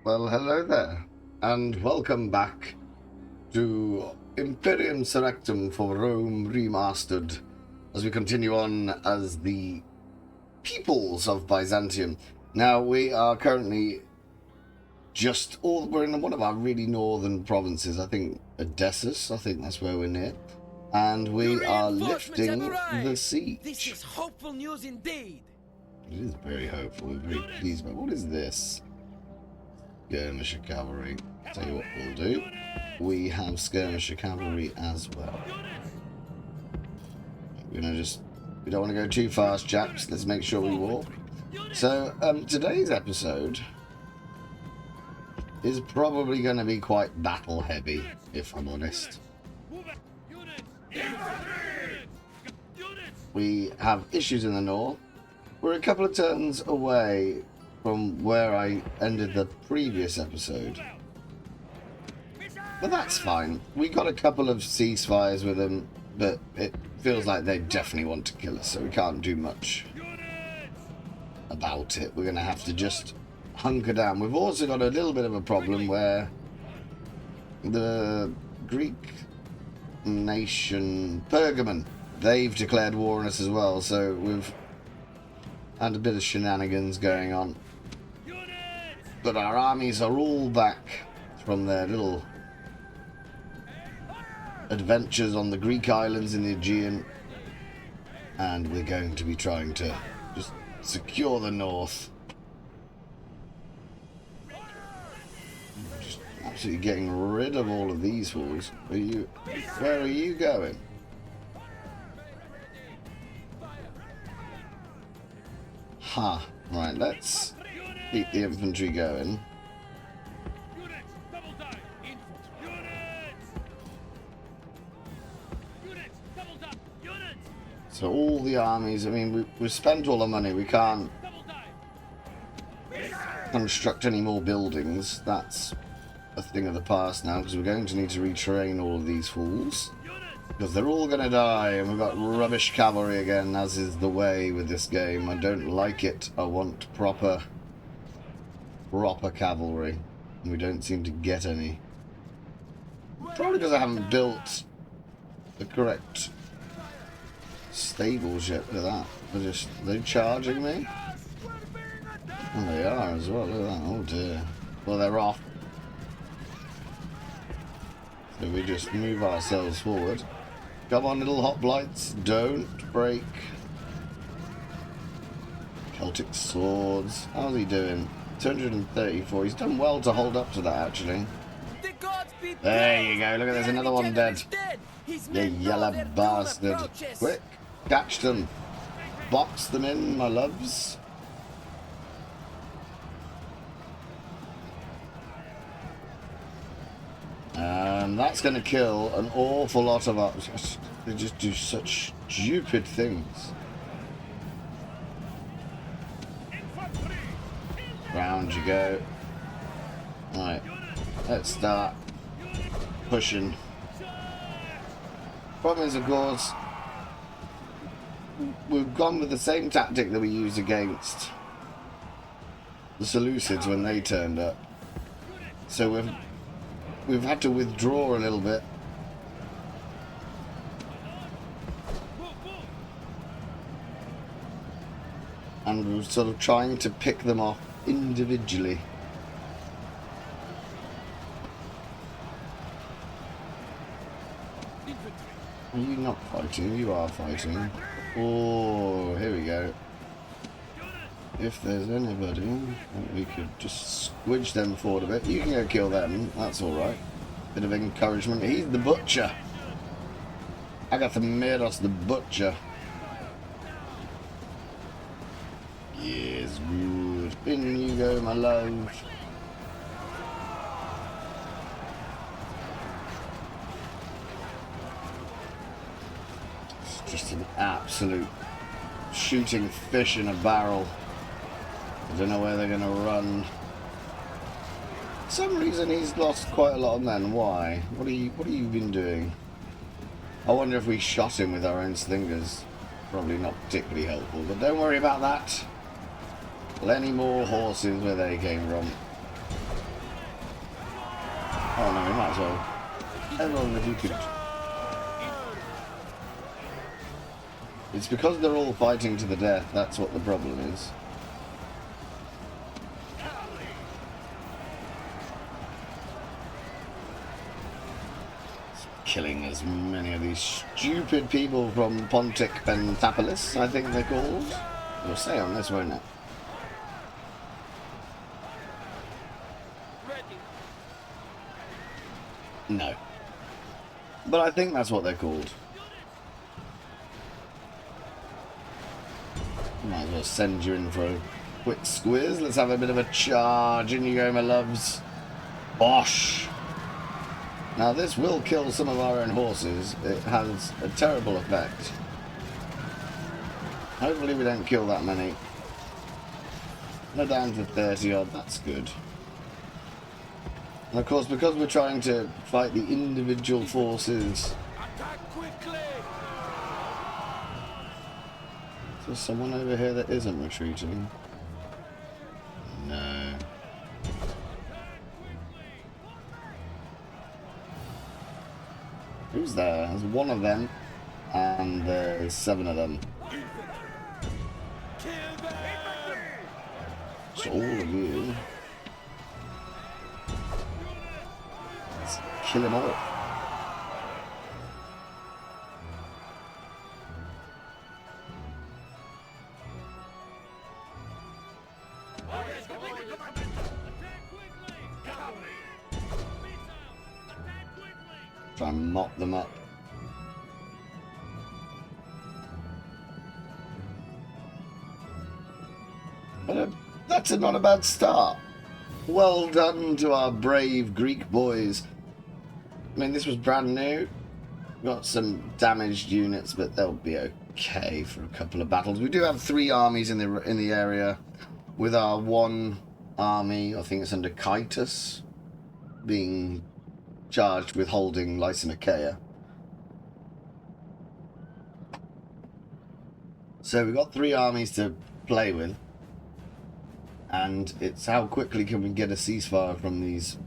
Well, hello there, and welcome back to Imperium Surrectum for Rome Remastered, as we continue on as the peoples of Byzantium. Now, we are currently we're in one of our really northern provinces, I think Odessus, I think that's where we're near, and we are lifting the siege. This is hopeful news indeed. It is very hopeful, we're very pleased, but what is this? Skirmisher cavalry. Tell you what we'll do. We have skirmisher cavalry as well. We don't want to go too fast, chaps. Let's make sure we walk. So, today's episode is probably going to be quite battle heavy, if I'm honest. We have issues in the north. We're a couple of turns away from where I ended the previous episode. But that's fine. We got a couple of ceasefires with them, but it feels like they definitely want to kill us, so we can't do much about it. We're going to have to just hunker down. We've also got a little bit of a problem where the Greek nation, Pergamon, they've declared war on us as well, so we've had a bit of shenanigans going on. But our armies are all back from their little adventures on the Greek islands in the Aegean, and we're going to be trying to just secure the north. Just absolutely getting rid of all of these fools. Where are you going? Ha! Right, let's keep the infantry going. So all the armies, I mean, we've spent all the money. We can't construct any more buildings. That's a thing of the past now, because we're going to need to retrain all of these fools, because they're all going to die, and we've got rubbish cavalry again, as is the way with this game. I don't like it. I want proper cavalry, and we don't seem to get any. Probably because I haven't built the correct stables yet. Look at that. They're charging me? And they are as well. Look at that. Oh dear. Well, they're off. So we just move ourselves forward. Come on, little hoplites. Don't break. Celtic swords. How's he doing? 234. He's done well to hold up to that, actually. There you go. Look at there's another one dead. You yellow bastard. Quick. Catch them. Box them in, my loves. And that's going to kill an awful lot of us. They just do such stupid things. Round you go. Right, let's start pushing. Problem is, of course, we've gone with the same tactic that we used against the Seleucids when they turned up. So we've had to withdraw a little bit. And we're sort of trying to pick them off individually. Are you not fighting? You are fighting. Oh, here we go. If there's anybody, we could just squidge them forward a bit. You can go kill them. That's alright. Bit of encouragement. He's the butcher. Agathamiros the butcher. Yes, good. In you go, my love. It's just an absolute shooting fish in a barrel. I don't know where they're going to run. For some reason he's lost quite a lot of men. Why? What have you been doing? I wonder if we shot him with our own slingers. Probably not particularly helpful, but don't worry about that. Plenty more horses where they came from. Oh no, we might as well. Everyone that you could. It's because they're all fighting to the death, that's what the problem is. Killing as many of these stupid people from Pontic Pentapolis, I think they're called. We'll say on this, won't it? No. But I think that's what they're called. Might as well send you in for a quick squiz. Let's have a bit of a charge. In you go, my loves. Bosh! Now this will kill some of our own horses. It has a terrible effect. Hopefully we don't kill that many. We're down to 30 odd, that's good. And of course, because we're trying to fight the individual forces... There's someone over here that isn't retreating. No. Who's there? There's one of them, and there's 7 of them. It's all of you. Let's kill them all. Try and mop them up. But that's not a bad start. Well done to our brave Greek boys. I mean, this was brand new. Got some damaged units, but they'll be okay for a couple of battles. We do have 3 armies in the area, with our 1 army, I think it's under Chitus, being charged with holding Lysimachia. So we've got 3 armies to play with, and it's how quickly can we get a ceasefire from these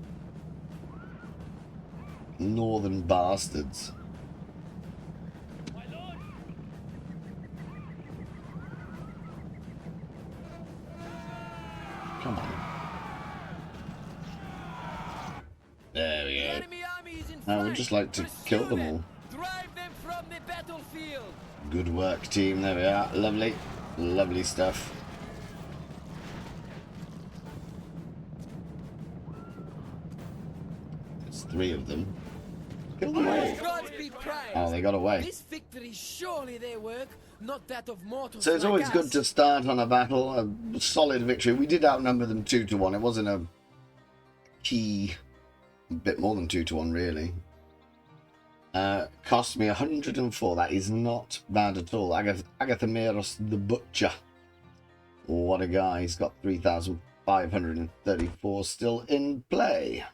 northern bastards. Come on. There we go. Now we'd just like to kill them all. Drive them from the battlefield. Good work, team. There we are. Lovely. Lovely stuff. There's 3 of them. Kill them all. Oh, they got away. This victory surely their work, not that of mortals. So it's always good to start on a battle, a solid victory. We did outnumber them 2-1. It wasn't a key, a bit more than 2-1 really. Cost me 104. That is not bad at all. Agathamiros the Butcher. What a guy. He's got 3,534 still in play.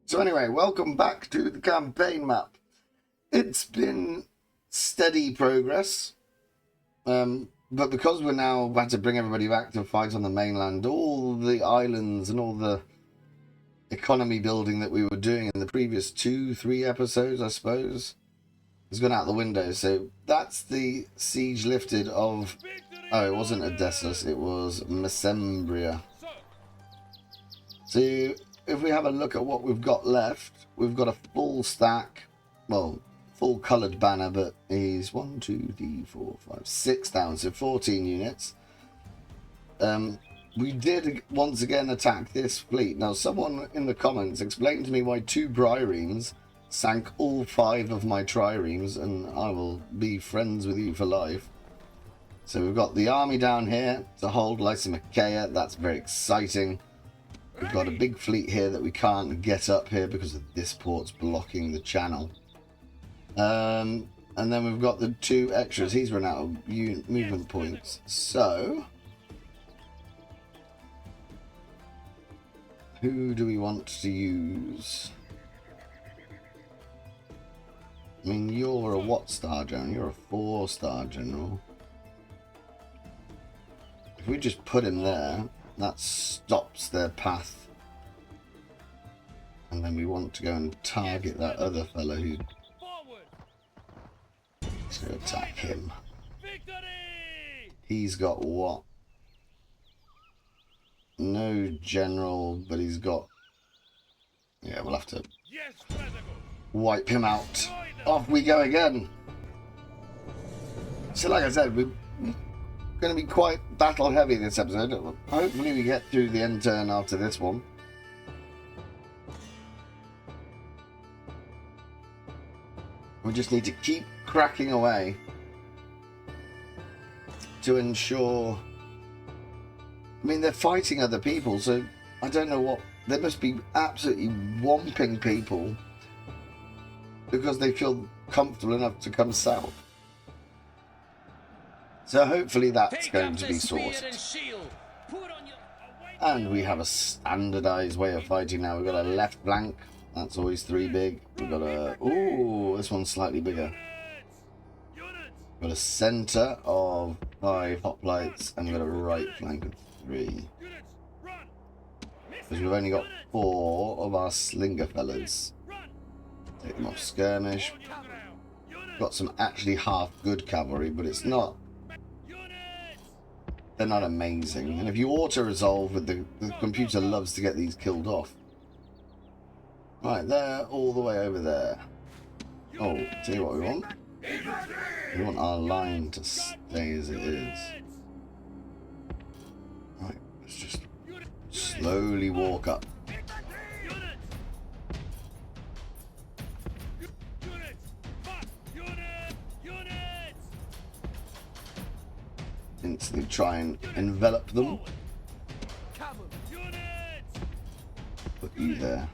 So anyway, welcome back to the campaign map. It's been steady progress. But because we're now had to bring everybody back to fight on the mainland, all the islands and all the economy building that we were doing in the previous 2-3 episodes, I suppose, has gone out the window. So that's the siege lifted of... Oh, it wasn't Odessus, it was Mesembria. So if we have a look at what we've got left, we've got a full stack, well, full coloured banner, but he's 1, 2, 3, 4, 5, 6 down, so 14 units. We did once again attack this fleet. Now, someone in the comments explained to me why 2 triremes sank all 5 of my triremes, and I will be friends with you for life. So we've got the army down here to hold Lysimachia. That's very exciting. We've got a big fleet here that we can't get up here because of this port's blocking the channel. And then we've got the 2 extras. He's run out of movement points. So, who do we want to use? I mean, you're a what star general? You're a 4-star general. If we just put him there, that stops their path. And then we want to go and target that other fellow who... Let's go attack him. He's got what? No general, but he's got... Yeah, we'll have to wipe him out. Off we go again. So like I said, we're going to be quite battle heavy this episode. Hopefully we get through the end turn after this one. We just need to keep cracking away to ensure... I mean, they're fighting other people, so I don't know what... They must be absolutely whomping people because they feel comfortable enough to come south. So hopefully that's going to be sorted. And we have a standardized way of fighting now. We've got a left flank. That's always 3 big. We've got a... Ooh, this one's slightly bigger. We've got a center of 5 hoplites, and we've got a right flank of 3. Because we've only got 4 of our slinger fellas. Take them off skirmish. Got some actually half good cavalry, but it's not... They're not amazing. And if you auto-resolve, the computer loves to get these killed off. Right, they're all the way over there. Oh, tell you what we want. We want our line to stay as it is. Right, let's just slowly walk up. Instantly try and envelop them. Put you there.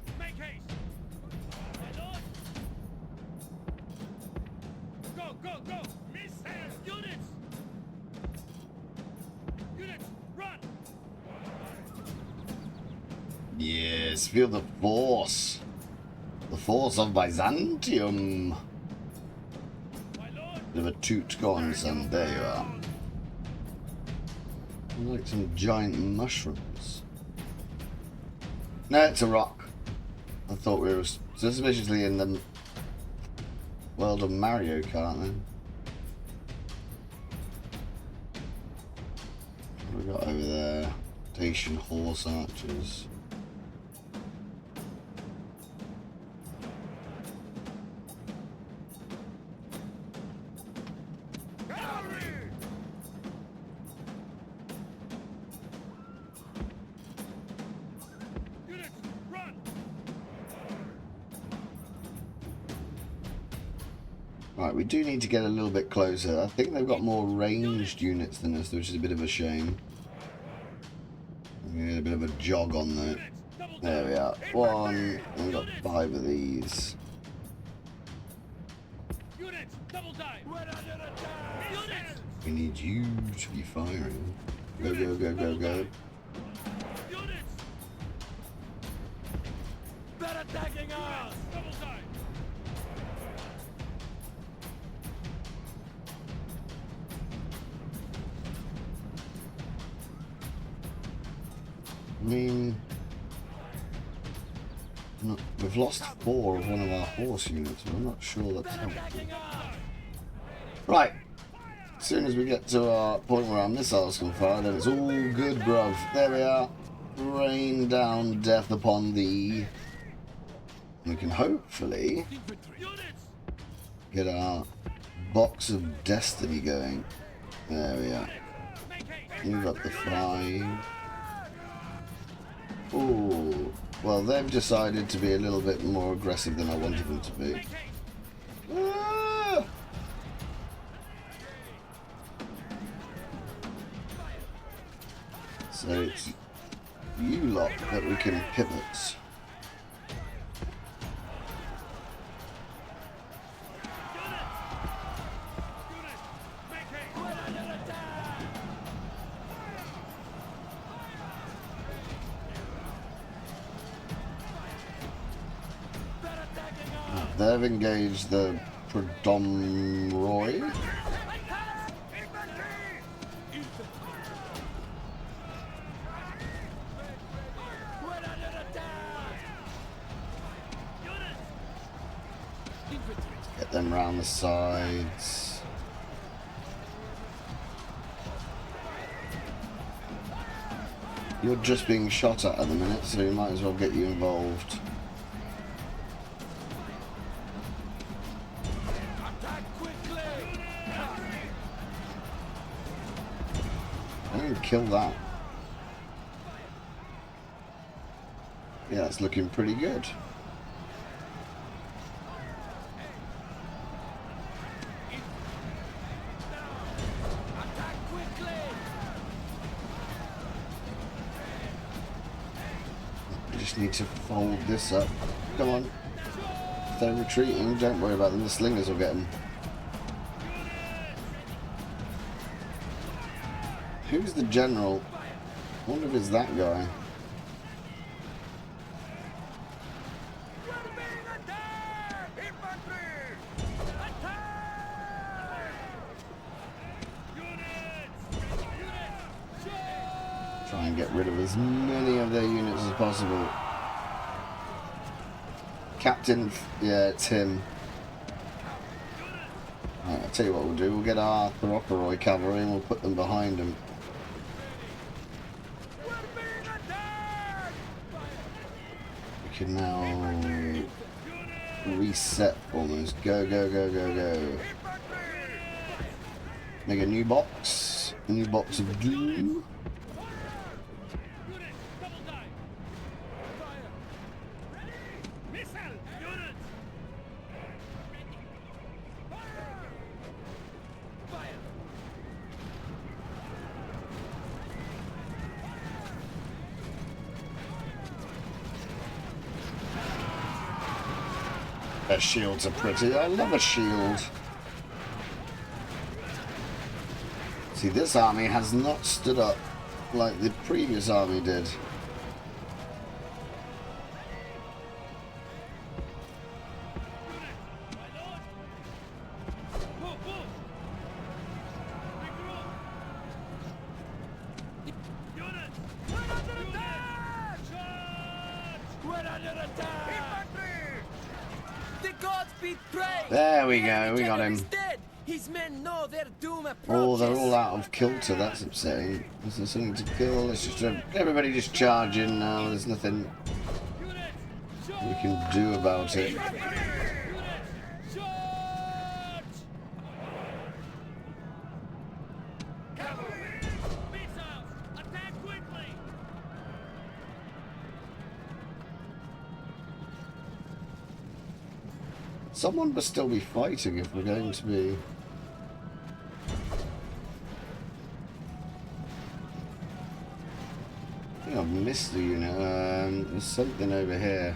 Yes, feel the force. The force of Byzantium. Bit of a toot gone, son. There you are. Like some giant mushrooms. No, it's a rock. I thought we were suspiciously in the world of Mario Kart then. What have we got over there? Station horse archers. Right, we do need to get a little bit closer. I think they've got more ranged units than us, which is a bit of a shame. We need a bit of a jog on that. There we are. 1, and we've got 5 of these. We need you to be firing. Go, go, go, go, go. They're attacking us! I mean, we've lost 4 of one of our horse units, but I'm not sure that's helpful. Right, as soon as we get to our point where our missiles can fire, then it's all good, bruv. There we are. Rain down death upon thee. We can hopefully get our box of destiny going. There we are. We've got the 5. Ooh, well, they've decided to be a little bit more aggressive than I wanted them to be. Ah! So it's you lot that we can pivot. They've engaged the Predomroy. Get them round the sides. You're just being shot at the minute, so you might as well get you involved. I'm going to kill that. Yeah, it's looking pretty good. Need to fold this up. Come on. If they're retreating, don't worry about them. The slingers will get them. Who's the general? I wonder if it's that guy. Try and get rid of as many of their units as possible. Captain, yeah, it's him. Right, I'll tell you what we'll do. We'll get our Thoroporoi cavalry and we'll put them behind him. We can now reset almost. Go, go, go, go, go. Make a new box. A new box of glue. Their shields are pretty. I love a shield. See, this army has not stood up like the previous army did. There we go, we got him. His men know their doom approaches. Oh, they're all out of kilter, that's upsetting. Is there something to kill? Let's just everybody just charge in now, there's nothing we can do about it. Someone must still be fighting if we're going to be... I think I've missed the unit. There's something over here.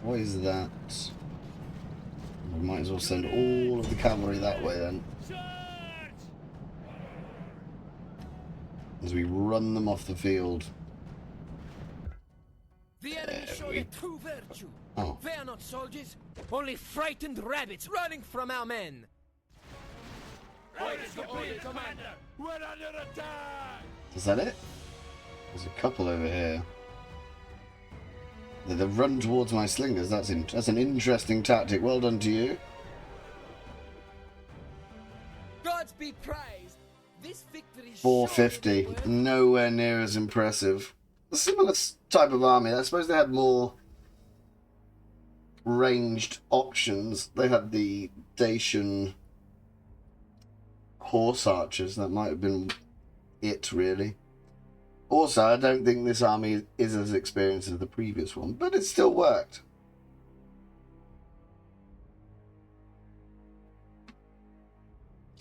What is that? We might as well send all of the cavalry that way then. As we run them off the field. The enemy showed a true virtue. Oh. They are not soldiers, only frightened rabbits running from our men. Commander. We're under attack. Is that it? There's a couple over here. They've run towards my slingers. That's an interesting tactic. Well done to you. Gods be praised. This victory. 450. Nowhere near as impressive. A similar type of army. I suppose they had more ranged options. They had the Dacian horse archers. That might have been it, really. Also, I don't think this army is as experienced as the previous one, but it still worked.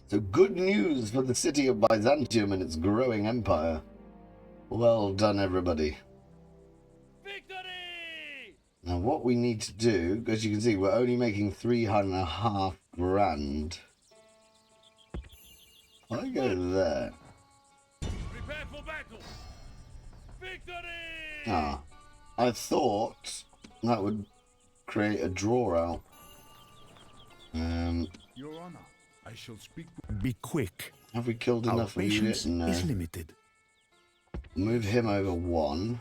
So good news for the city of Byzantium and its growing empire. Well done, everybody. Victory! Now what we need to do, as you can see, we're only making 3.5 grand. I go there. Prepare for battle. Victory! Ah, I thought that would create a draw out. Your Honor, I shall speak. Be quick. Have we killed Our enough of you yet? patience No. is limited. Move him over one.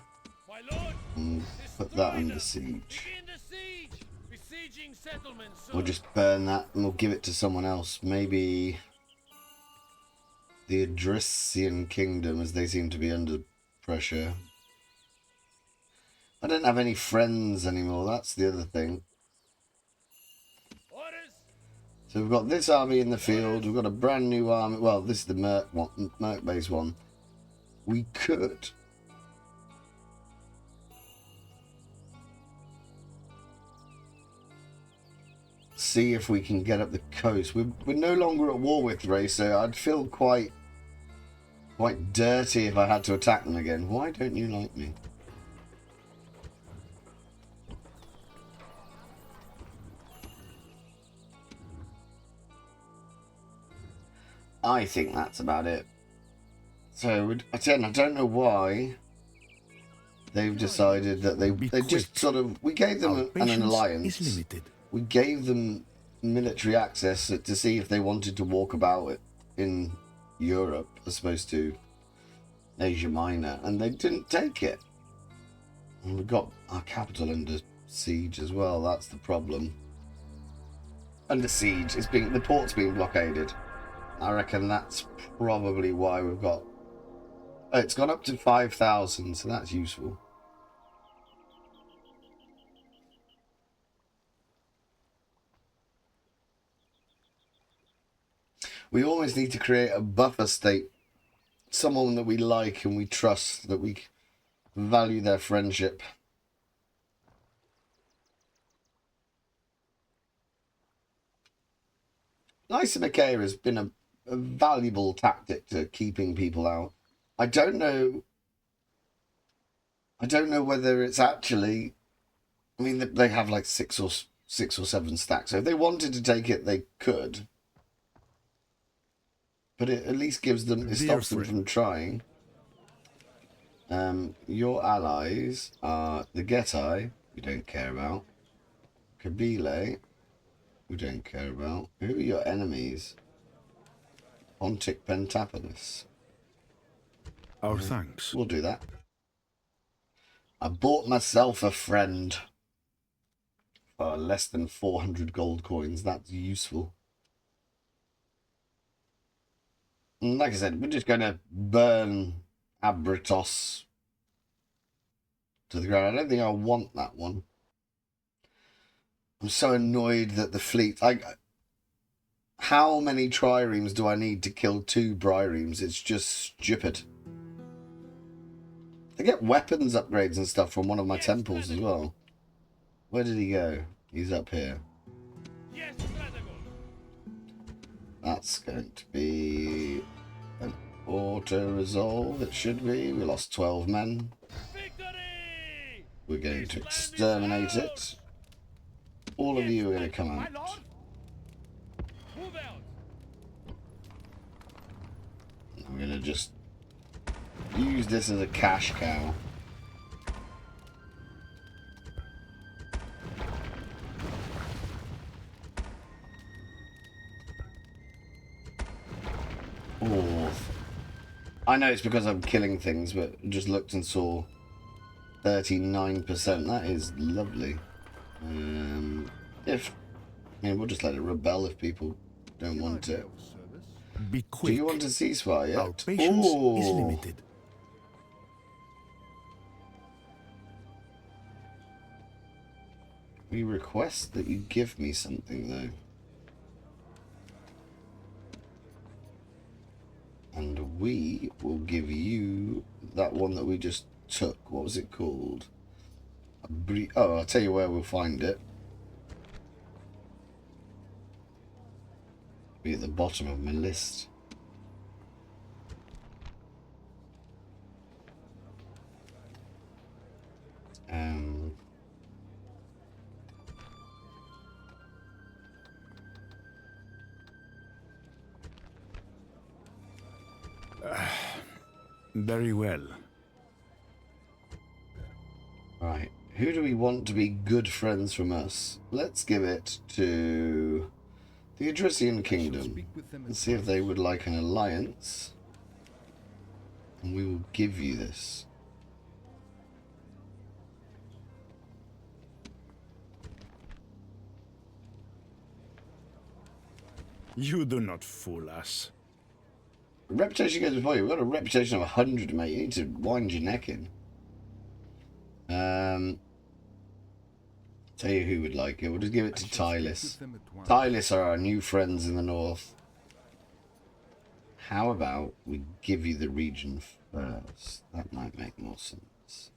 My lord, And put destroy that under them. siege. Begin the siege. Besieging settlements, sir. We'll just burn that and we'll give it to someone else. Maybe the Adrician Kingdom, as they seem to be under pressure. I don't have any friends anymore, that's the other thing. Orders. So we've got this army in the field, we've got a brand new army. Well, this is the Merc base one. We could see if we can get up the coast. We're no longer at war with Ray, so I'd feel quite dirty if I had to attack them again. Why don't you like me? I think that's about it. So again, I don't know why they've decided that they just sort of, we gave them an alliance. We gave them military access to see if they wanted to walk about it in Europe as opposed to Asia Minor, and they didn't take it. And we've got our capital under siege as well. That's the problem. Under siege, the port's being blockaded. I reckon that's probably why we've got... Oh, it's gone up to 5,000, so that's useful. We always need to create a buffer state. Someone that we like and we trust, that we value their friendship. Lysimachia has been a valuable tactic to keeping people out. I don't know whether it's actually... I mean, they have like six or seven stacks. So if they wanted to take it, they could. But it at least gives them... It stops them from trying. Your allies are the Getai, we don't care about. Kabyle, we don't care about. Who are your enemies? Pontic Pentapolis. Our thanks. We'll do that. I bought myself a friend for less than 400 gold coins. That's useful. And like I said, we're just going to burn Abritos to the ground. I don't think I want that one. I'm so annoyed that the fleet... How many triremes do I need to kill 2 briremes? It's just stupid. I get weapons upgrades and stuff from one of my temples as well. Where did he go? He's up here. Yes, That's going to be an auto-resolve, it should be. We lost 12 men. victory! We're going to exterminate it. All of you are going to come out. Move out. I'm going to just use this as a cash cow. Oh, I know it's because I'm killing things, but just looked and saw 39%. That is lovely. We'll just let it rebel if people don't want it. Be quick. Do you want a ceasefire yet? Our patience is limited. We request that you give me something, though. And we will give you that one that we just took. What was it called? Oh, I'll tell you where we'll find it. Be at the bottom of my list. Very well. Right. Who do we want to be good friends from us? Let's give it to The Adrician I shall Kingdom. speak with them Let's at see if they once. would like an alliance. And we will give you this. You do not fool us. Reputation goes before you. We've got a reputation of 100, mate. You need to wind your neck in. Tell you who would like it. We'll just give it to Tylis. Tylis are our new friends in the north. How about we give you the region first? That might make more sense.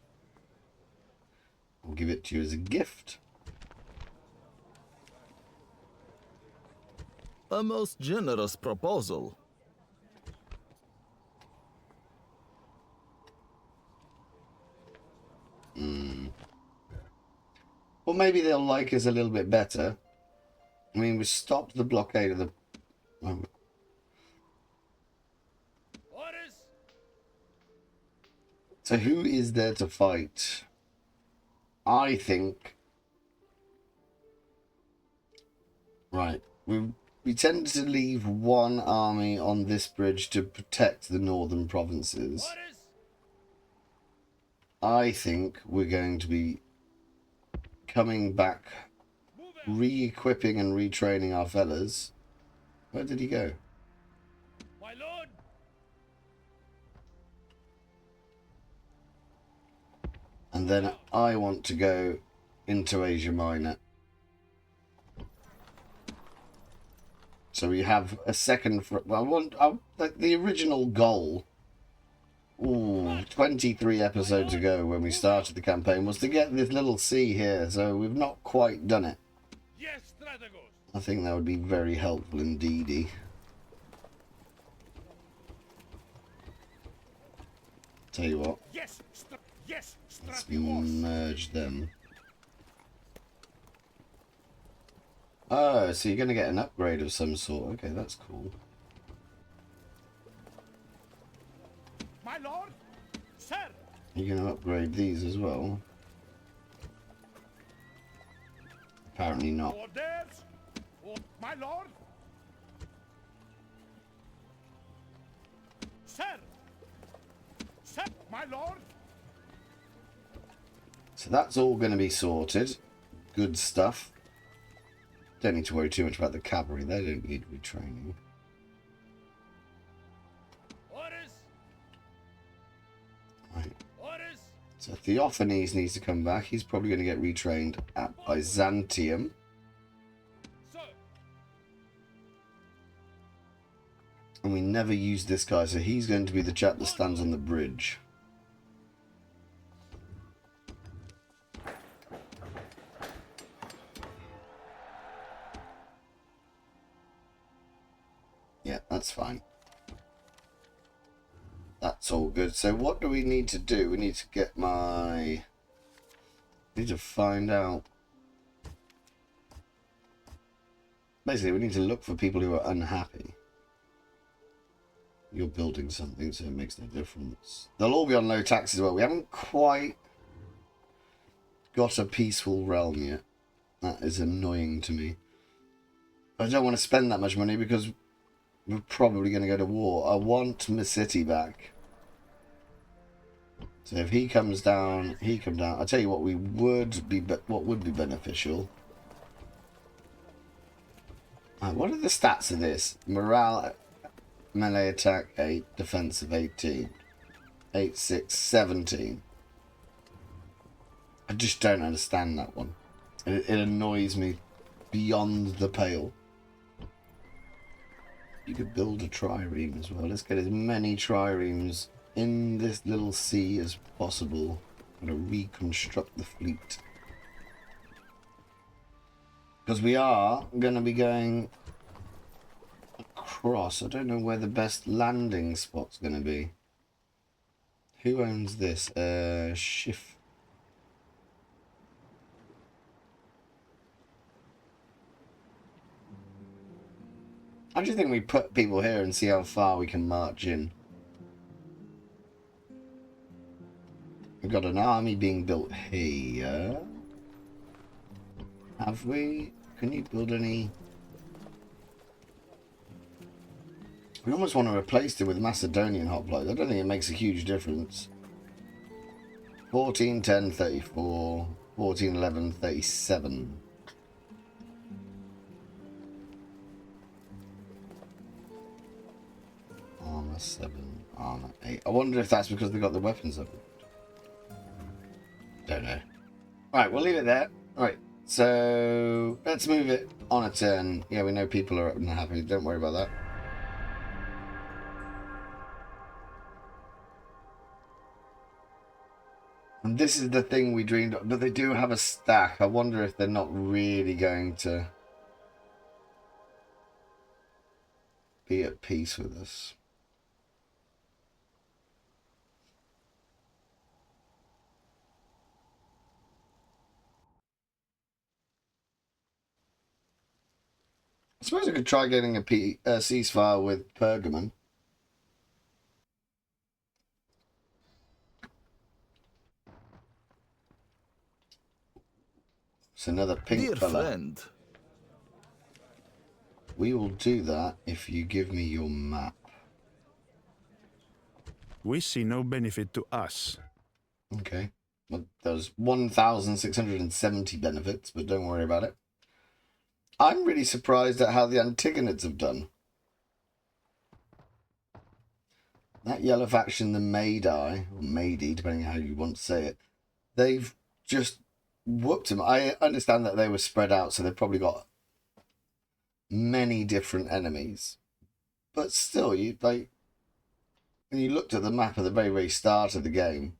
We'll give it to you as a gift. A most generous proposal. Well, maybe they'll like us a little bit better. I mean, we stopped the blockade of the... Orders. So who is there to fight? I think... Right. We tend to leave one army on this bridge to protect the northern provinces. Orders. I think we're going to be coming back, re-equipping and retraining our fellas. Where did he go? My lord. And then I want to go into Asia Minor. So we have a second... the original goal, 23 episodes ago when we started the campaign, was to get this little sea here. So we've not quite done it. Yes, strategos. I think that would be very helpful indeedy. Tell you what, Yes, yes, let's strategos. merge them. Oh, so you're going to get an upgrade of some sort. Okay, that's cool. My lord. Sir. You're going to upgrade these as well. Apparently not. Orders. My lord. Sir. Sir. My lord. So that's all going to be sorted. Good stuff. Don't need to worry too much about the cavalry. They don't need retraining. Orders. Right. Orders. So Theophanes needs to come back. He's probably going to get retrained at Byzantium. Sir. And we never used this guy, so he's going to be the chap that stands on the bridge. Yeah, that's fine. That's all good. So what do we need to do? We need to get my... need to find out... Basically, we need to look for people who are unhappy. You're building something, so it makes no difference. They'll all be on low tax as well. We haven't quite got a peaceful realm yet. That is annoying to me. I don't want to spend that much money because we're probably going to go to war. I want my city back. So if he comes down, he comes down. I'll tell you what would be beneficial. What are the stats of this? Morale, melee attack 8, defensive 18, 8, 6, 17. I just don't understand that one. It annoys me beyond the pale. You could build a trireme as well. Let's get as many triremes in this little sea as possible. I'm going to reconstruct the fleet. Because we are going to be going across. I don't know where the best landing spot's going to be. Who owns this? Shift. I just think we put people here and see how far we can march in. We've got an army being built here. Have we? Can you build any? We almost want to replace it with Macedonian hoplites. I don't think it makes a huge difference. 14, 10, 34. 14, 11, 37. Armor 7, armor 8. I wonder if that's because they got the weapons up. Don't know. Alright, we'll leave it there. Alright, so let's move it on a turn. Yeah, we know people are unhappy. Don't worry about that. And this is the thing we dreamed of. But they do have a stack. I wonder if they're not really going to be at peace with us. I suppose I could try getting a ceasefire with Pergamon. It's another pink Dear fella. friend, We will do that if you give me your map. We see no benefit to us. Okay. Well, there's 1,670 benefits, but don't worry about it. I'm really surprised at how the Antigonids have done. That yellow faction, the Maidai, or Maidi, depending on how you want to say it, they've just whooped them. I understand that they were spread out, so they've probably got many different enemies. But still, you like when you looked at the map at the very, very start of the game,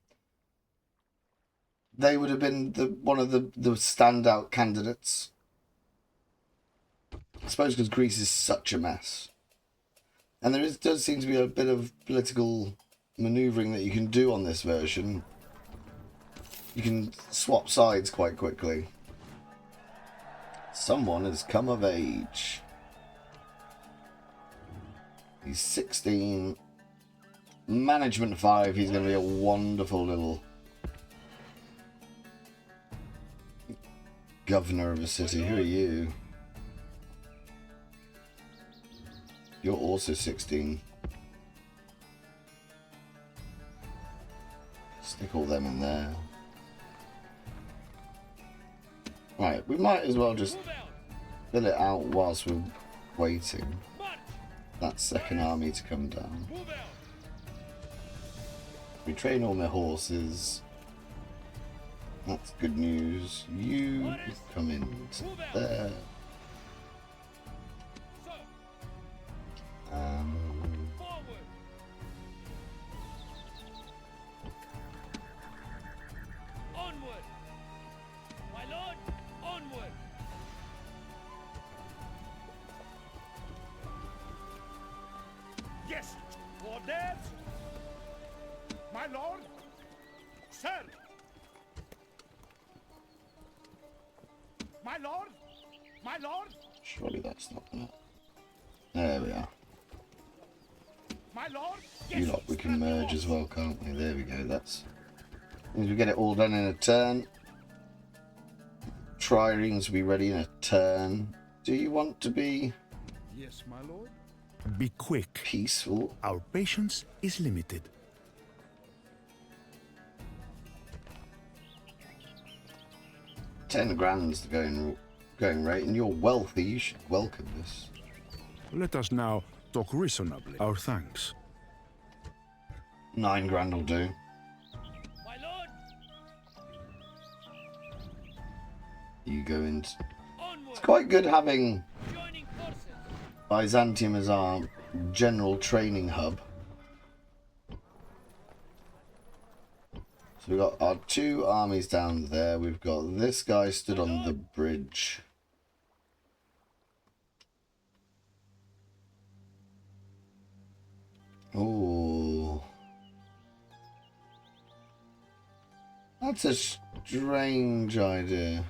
they would have been one of the standout candidates. I suppose because Greece is such a mess. And does seem to be a bit of political manoeuvring that you can do on this version. You can swap sides quite quickly. Someone has come of age. He's 16. Management 5. He's going to be a wonderful little governor of a city. Who are you? You're also 16. Stick all them in there. Right, we might as well just fill it out whilst we're waiting. That second army to come down. We train all my horses. That's good news. You come in there. Onward! My lord, onward! Yes, orders! My lord! Sir! My lord! My lord! Surely that's not gonna... There we are. My lord! You lot, we can merge as well, can't we? There we go, that's... Means we get it all done in a turn. Triremes will be ready in a turn. Do you want to be Yes, my lord. Be quick. peaceful? Our patience is limited. $10,000's the going rate, and you're wealthy. You should welcome this. Let us now talk reasonably. Our thanks. $9,000 will do. My lord, You go into... onward! It's quite good having Joining forces! Byzantium as our general training hub. So we've got our two armies down there. We've got this guy stood on the bridge. Oh, that's a strange idea.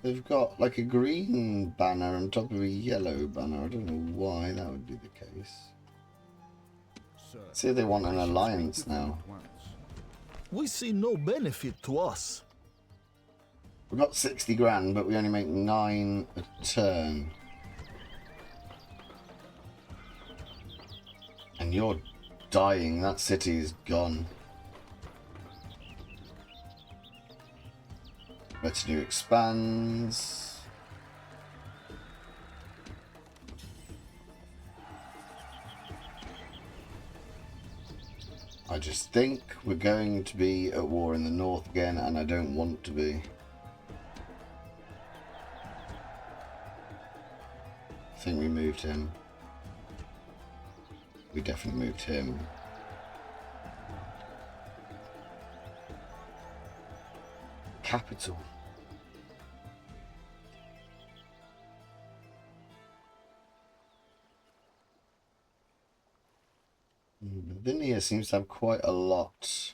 They've got like a green banner on top of a yellow banner. I don't know why that would be the case. See, they want an alliance now. we see no benefit to us. We've got $60,000, but we only make 9 a turn. And you're dying. That city is gone. Retinue expands. I just think we're going to be at war in the north again, and I don't want to be. I think we moved him. We definitely moved him. Capital. Bithynia seems to have quite a lot.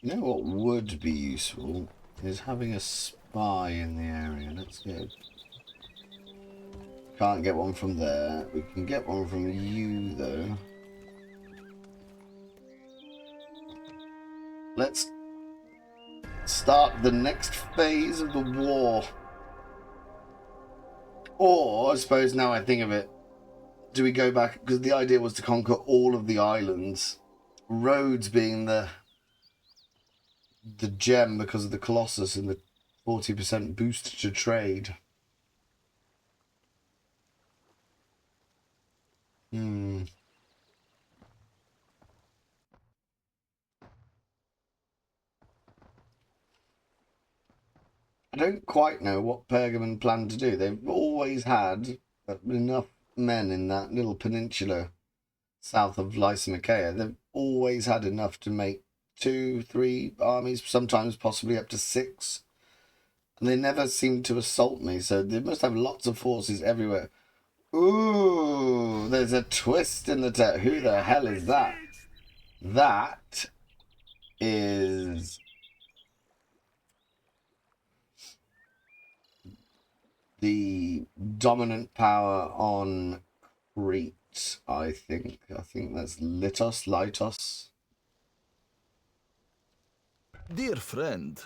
You know what would be useful is having a spy in the area. Let's go. Can't get one from there. We can get one from you though. Let's start the next phase of the war. Or, I suppose now I think of it, do we go back? Because the idea was to conquer all of the islands. Rhodes being the gem because of the Colossus and the 40% boost to trade. I don't quite know what Pergamon planned to do. They've always had enough men in that little peninsula south of Lysimachia. They've always had enough to make 2, 3 armies, sometimes possibly up to 6. And they never seem to assault me, so they must have lots of forces everywhere. Ooh, there's a twist in the text. Who the hell is that? That is the dominant power on Crete, I think. I think that's Litos. Dear friend.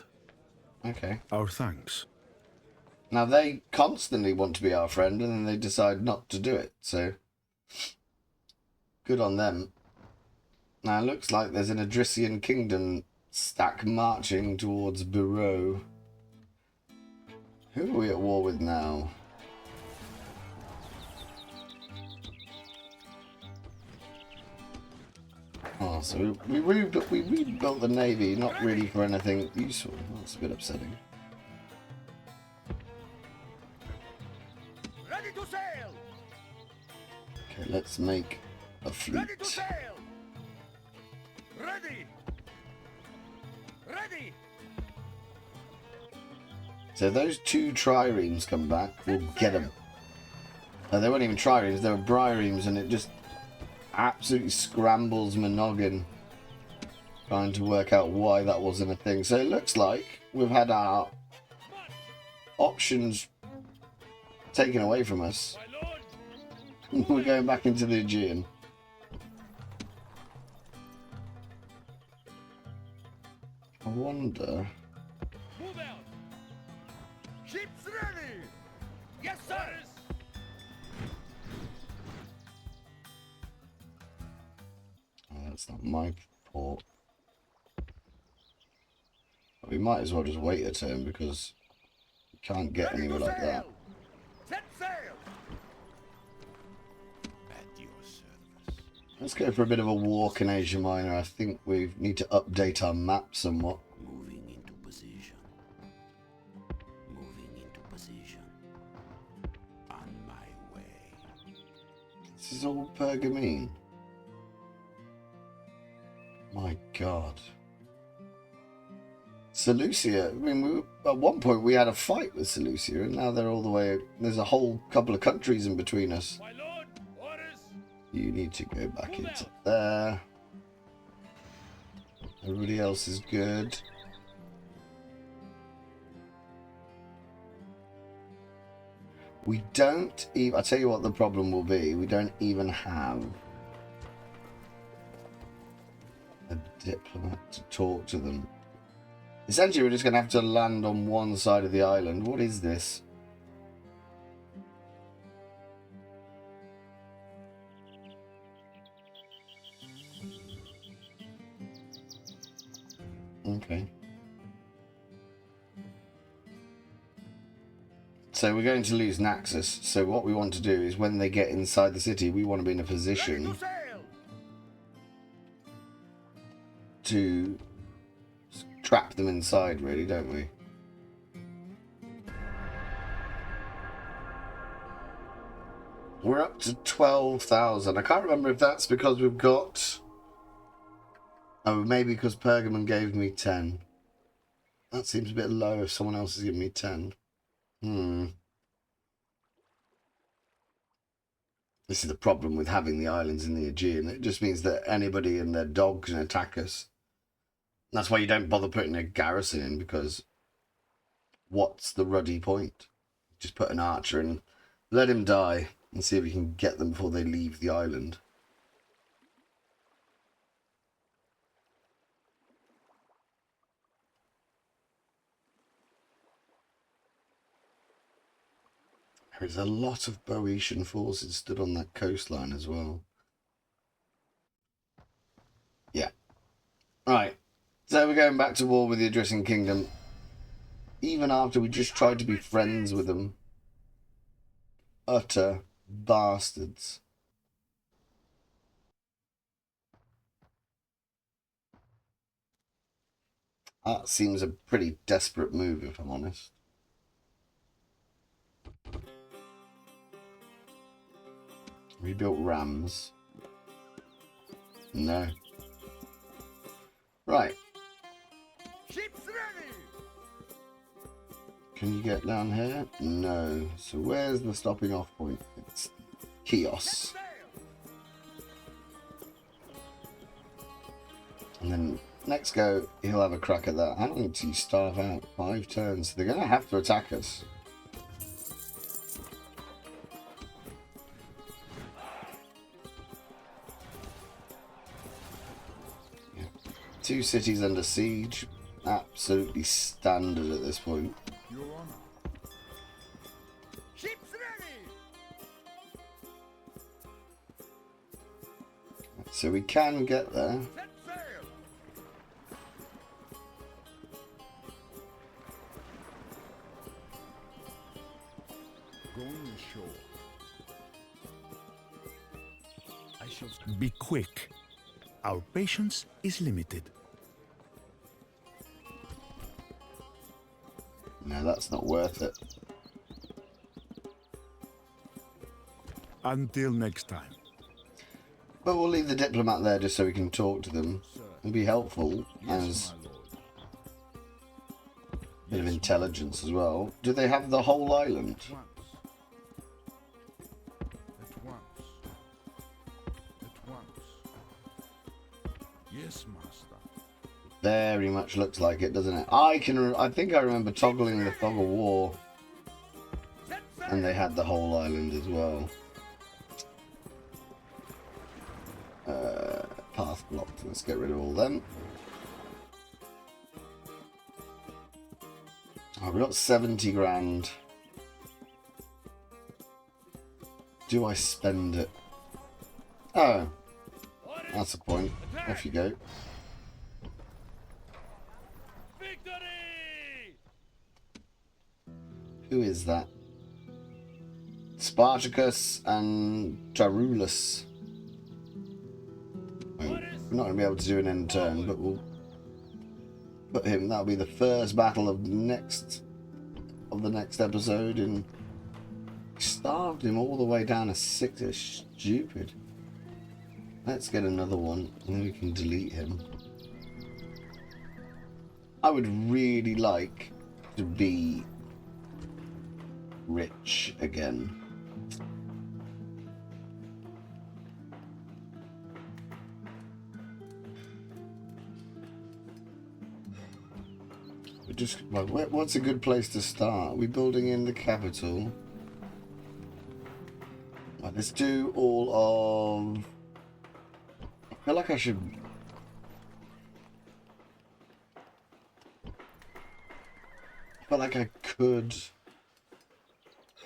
Okay. Our thanks. Now they constantly want to be our friend and then they decide not to do it, so good on them. Now it looks like there's an Adrician kingdom stack marching towards Bureau. Who are we at war with now? Oh, so we rebuilt the navy, not really for anything useful. That's a bit upsetting. Ready to sail! Okay, let's make a fleet. Ready to sail! Ready! Ready! So those 2 triremes come back, we'll get them. They weren't even triremes, they were briremes, and it just absolutely scrambles my noggin trying to work out why that wasn't a thing. So it looks like we've had our options taken away from us. My lord! We're going back into the Aegean. I wonder... Move out! Ships ready! Yes, sir! Oh, that's not my port. We might as well just wait a turn because we can't get Ready anywhere to like that. sail! Set sail! At your service. Let's go for a bit of a walk in Asia Minor. I think we need to update our map somewhat. Moving into position. Moving into position. On my way. This is all Pergamene. My God. Seleucia. I mean, at one point we had a fight with Seleucia, and now they're all the way. There's a whole couple of countries in between us. My lord! Orders! You need to go back into there. Everybody else is good. We don't even... I'll tell you what the problem will be. We don't even have a diplomat to talk to them. Essentially, we're just going to have to land on one side of the island. What is this? Okay. So we're going to lose Naxos. So what we want to do is when they get inside the city, we want to be in a Ready position to sail. to trap them inside, really, don't we? We're up to 12,000. I can't remember if that's because we've got... Oh, maybe because Pergamon gave me 10. That seems a bit low if someone else is giving me 10. This is the problem with having the islands in the Aegean. It just means that anybody and their dog can attack us. That's why you don't bother putting a garrison in, because what's the ruddy point? Just put an archer and let him die and see if we can get them before they leave the island. There's a lot of Boeotian forces stood on that coastline as well. Yeah. Right. So we're going back to war with the Adrian Kingdom. Even after we just tried to be friends with them. Utter bastards. That seems a pretty desperate move, if I'm honest. Rebuilt rams. No. Right. Ships ready. Can you get down here? No. So where's the stopping off point? It's Chios. Sail. And then next go, he'll have a crack at that. How long until you starve out? 5 turns. So they're going to have to attack us. Yeah. 2 cities under siege. Absolutely standard at this point. Your Honor. Ships ready. So we can get there. Set sail. Going ashore. I shall be quick. Our patience is limited. No, that's not worth it. Until next time. But we'll leave the diplomat there just so we can talk to them. It'll be helpful as my lord. a bit of intelligence as well. Do they have the whole island? At once. At once. Yes, master. Very much looks like it, doesn't it? I think I remember toggling the fog of war, Set sail. and they had the whole island as well. Path blocked. Let's get rid of all them. Oh, we got 70 grand. Do I spend it? Oh, that's the point. Off you go. Victory. Who is that? Spartacus and Tarulus. We're not going to be able to do an end turn, but we'll put him. That'll be the first battle of the next episode. And starved him all the way down to 6. It's stupid. Let's get another one, and then we can delete him. I would really like to be rich again. Just well, what's a good place to start? Are we building in the capital? Right, let's do all of... I feel like I should... I feel like I could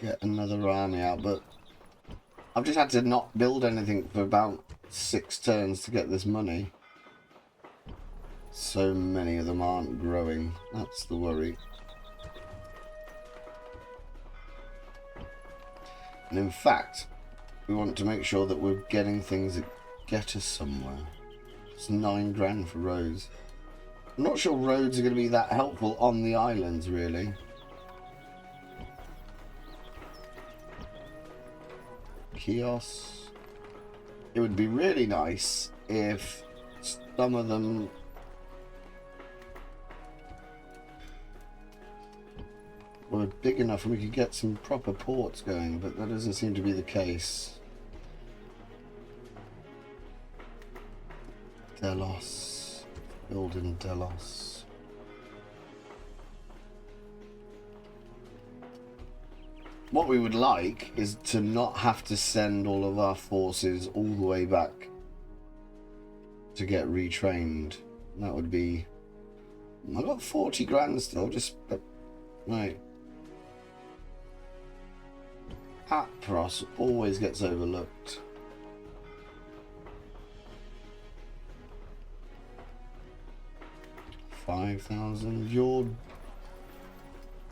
get another army out, but I've just had to not build anything for about 6 turns to get this money. So many of them aren't growing. That's the worry. And in fact, we want to make sure that we're getting things that get us somewhere. It's 9 grand for roads. I'm not sure roads are going to be that helpful on the islands, really. Kiosks. It would be really nice if some of them were big enough and we could get some proper ports going, but that doesn't seem to be the case. Delos. Build in Delos. What we would like is to not have to send all of our forces all the way back to get retrained. That would be... I got 40 grand still, just... Right. Apros always gets overlooked. $5,000.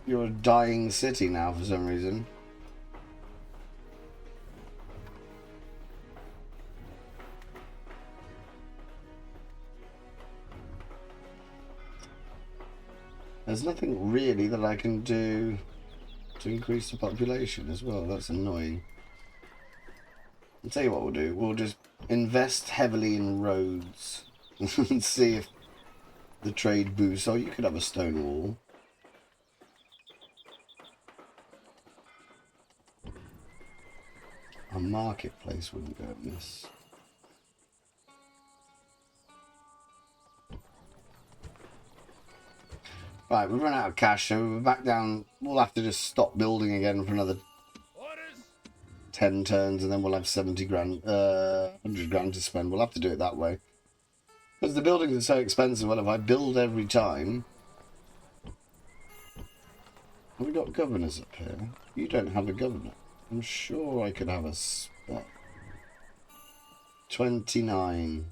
You're a dying city now for some reason. There's nothing really that I can do to increase the population as well. That's annoying. I'll tell you what we'll do. We'll just invest heavily in roads and see if the trade boosts. Oh, you could have a stone wall. A marketplace wouldn't go amiss. Right, we've run out of cash, so we're back down. We'll have to just stop building again for another 10 turns, and then we'll have 70 grand, 100 grand to spend. We'll have to do it that way. Because the buildings are so expensive. Well, if I build every time... Have we got governors up here? You don't have a governor. I'm sure I could have a spot. 29.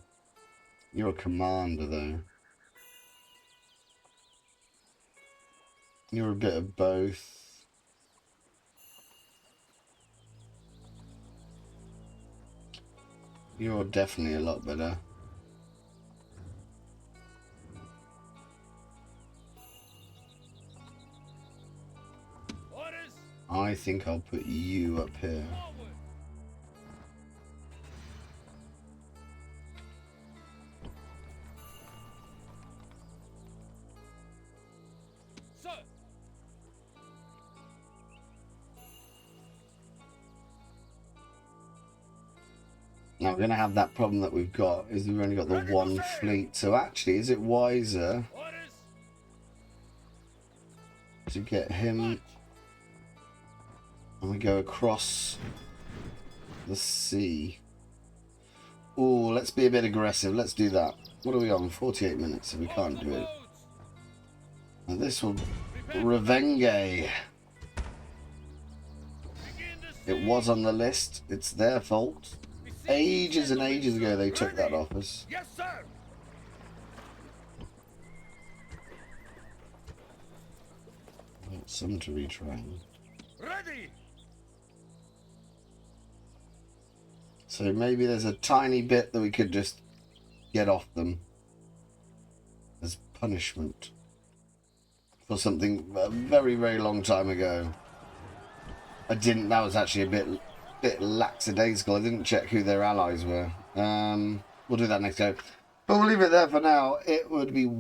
You're a commander, though. You're a bit of both. You're definitely a lot better. I think I'll put you up here. Now we're going to have that problem that we've got, is we've only got the one fleet. So actually, is it wiser to get him and we go across the sea? Oh, let's be a bit aggressive. Let's do that. What are we on? 48 minutes, so we can't do it. And this will... Revenge. It was on the list. It's their fault. Ages and ages ago they took that off us. Yes, sir. Want some to retrain. Ready. So maybe there's a tiny bit that we could just get off them as punishment for something a very, very long time ago. That was actually a bit lackadaisical. I didn't check who their allies were. We'll do that next go. But we'll leave it there for now. It would be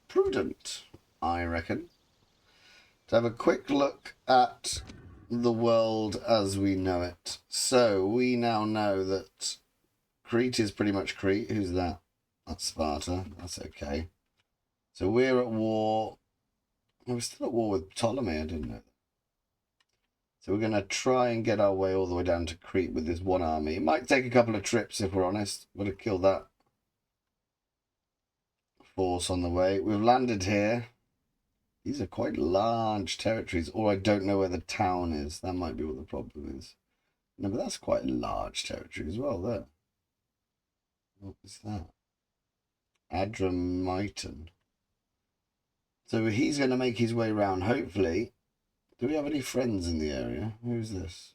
prudent, I reckon, to have a quick look at the world as we know it. So we now know that Crete is pretty much Crete. Who's that? That's Sparta. That's okay. So we're at war. We're still at war with Ptolemy. I didn't know. So we're going to try and get our way all the way down to Crete with this one army. It might take a couple of trips, if we're honest. We'll have killed that force on the way. We've landed here. These are quite large territories. Or I don't know where the town is. That might be what the problem is. No, but that's quite a large territory as well, there. What is that? Adramyton. So he's going to make his way around, hopefully. Do we have any friends in the area? Who's this?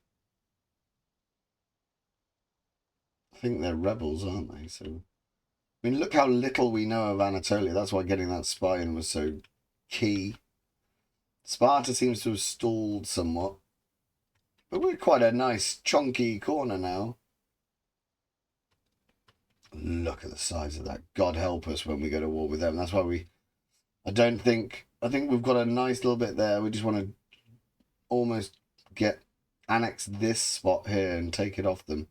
I think they're rebels, aren't they? So, I mean, look how little we know of Anatolia. That's why getting that spy in was so key. Sparta seems to have stalled somewhat. But we're quite a nice, chunky corner now. Look at the size of that. God help us when we go to war with them. That's why I think we've got a nice little bit there. We just want to almost annex this spot here and take it off them.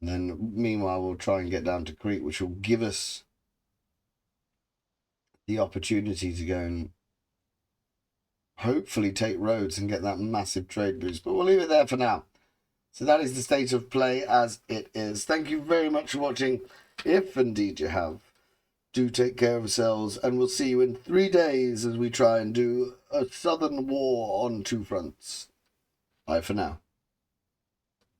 And then, meanwhile, we'll try and get down to Crete, which will give us the opportunity to go and hopefully take Rhodes and get that massive trade boost. But we'll leave it there for now. So that is the state of play as it is. Thank you very much for watching. If indeed you have, do take care of yourselves, and we'll see you in 3 days as we try and do a southern war on 2 fronts. Bye for now.